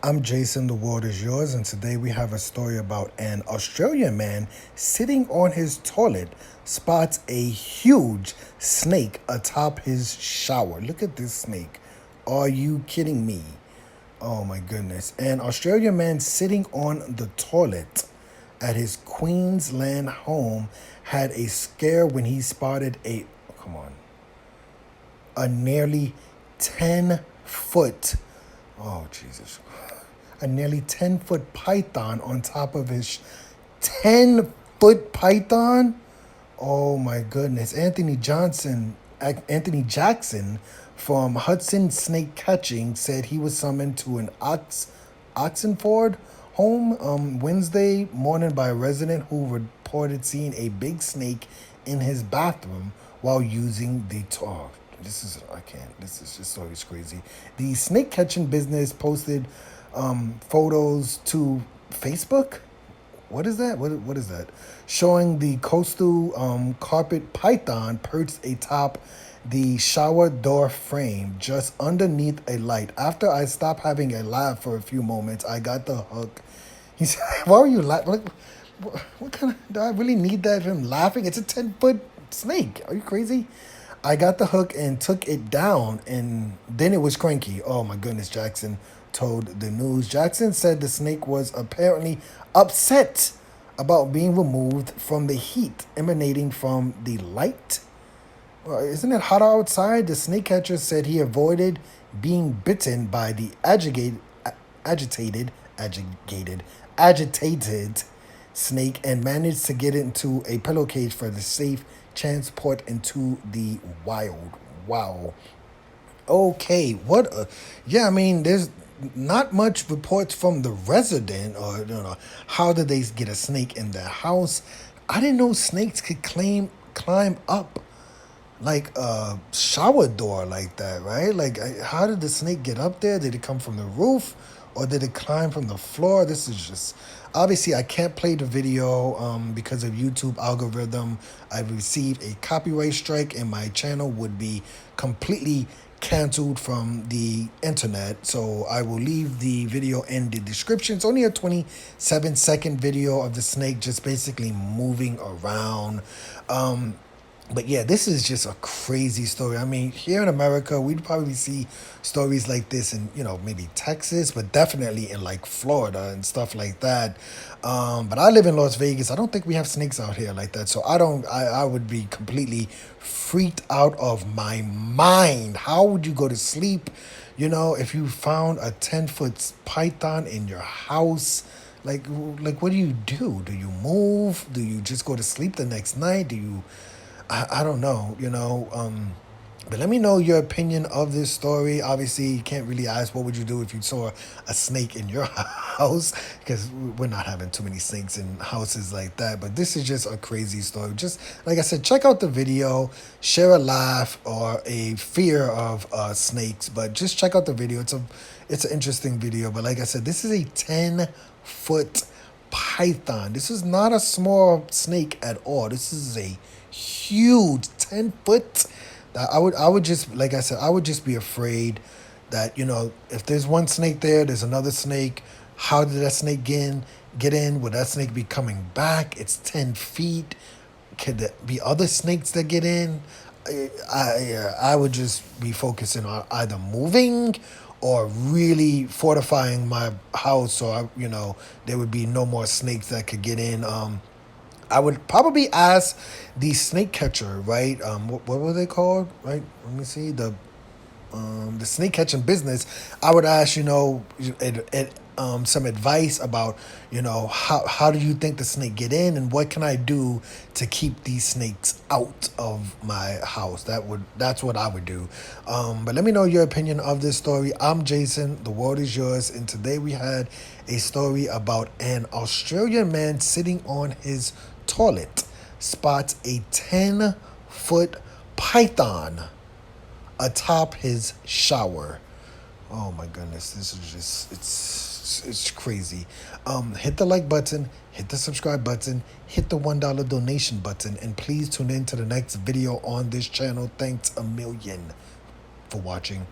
I'm Jason, the world is yours, and today we have a story about an Australian man sitting on his toilet spots a huge snake atop his shower. Look at this snake. Are you kidding me? Oh my goodness. An Australian man sitting on the toilet at his Queensland home had a scare when he spotted come on, a nearly 10 foot, oh Jesus, a nearly 10-foot python on top of his 10-foot python. Oh my goodness. Anthony Jackson from Hudson Snake Catching said he was summoned to an Oxenford home Wednesday morning by a resident who reported seeing a big snake in his bathroom while using the toilet. I can't. This story is crazy. The snake catching business posted photos to Facebook. What is that? What is that? Showing the coastal carpet python perched atop the shower door frame just underneath a light. After I stopped having a laugh for a few moments, I got the hook. He said, why are you laughing? What kind of, do I really need that of him laughing? It's a 10-foot snake. Are you crazy? I got the hook and took it down, and then it was cranky. Oh my goodness, Jackson told the news. Jackson said the snake was apparently upset about being removed from the heat emanating from the light. Well, isn't it hot outside? The snake catcher said he avoided being bitten by the agitated, agitated snake and managed to get into a pillowcase for the safe transport into the wild. Wow. Okay, yeah, I mean, there's not much reports from the resident or how did they get a snake in their house. I didn't know snakes could climb up like a shower door like that, right? Like, how did the snake get up there? Did it come from the roof or did it climb from the floor? This is just obviously I can't play the video because of YouTube algorithm. I received a copyright strike and my channel would be completely canceled from the internet. So I will leave the video in the description. It's only a 27-second video of the snake just basically moving around. But yeah, this is just a crazy story. I mean, here in America, we'd probably see stories like this in, maybe Texas, but definitely in like Florida and stuff like that. But I live in Las Vegas. I don't think we have snakes out here like that. So I would be completely freaked out of my mind. How would you go to sleep, if you found a 10-foot python in your house? Like what do you do? Do you move? Do you just go to sleep the next night? I don't know, but let me know your opinion of this story. Obviously, you can't really ask what would you do if you saw a snake in your house because we're not having too many snakes in houses like that. But this is just a crazy story. Just like I said, check out the video, share a laugh or a fear of snakes. But just check out the video. It's an interesting video. But like I said, this is a 10-foot python. This is not a small snake at all. This is a huge 10-foot. I would just, like I said, I would just be afraid that if there's one snake there's another snake. How did that snake get in? Would that snake be coming back? It's 10 feet. Could there be other snakes that get in? I would just be focusing on either moving or really fortifying my house so there would be no more snakes that could get in. I would probably ask the snake catcher, right? What were they called, right? Let me see. The snake catching business. I would ask, some advice about, how do you think the snake get in and what can I do to keep these snakes out of my house? That's what I would do. But let me know your opinion of this story. I'm Jason. The world is yours. And today we had a story about an Australian man sitting on his toilet spots a 10-foot python atop his shower. Oh my goodness, this is just it's crazy. Hit the like button, hit the subscribe button, hit the $1 donation button, and please tune in to the next video on this channel. Thanks a million for watching.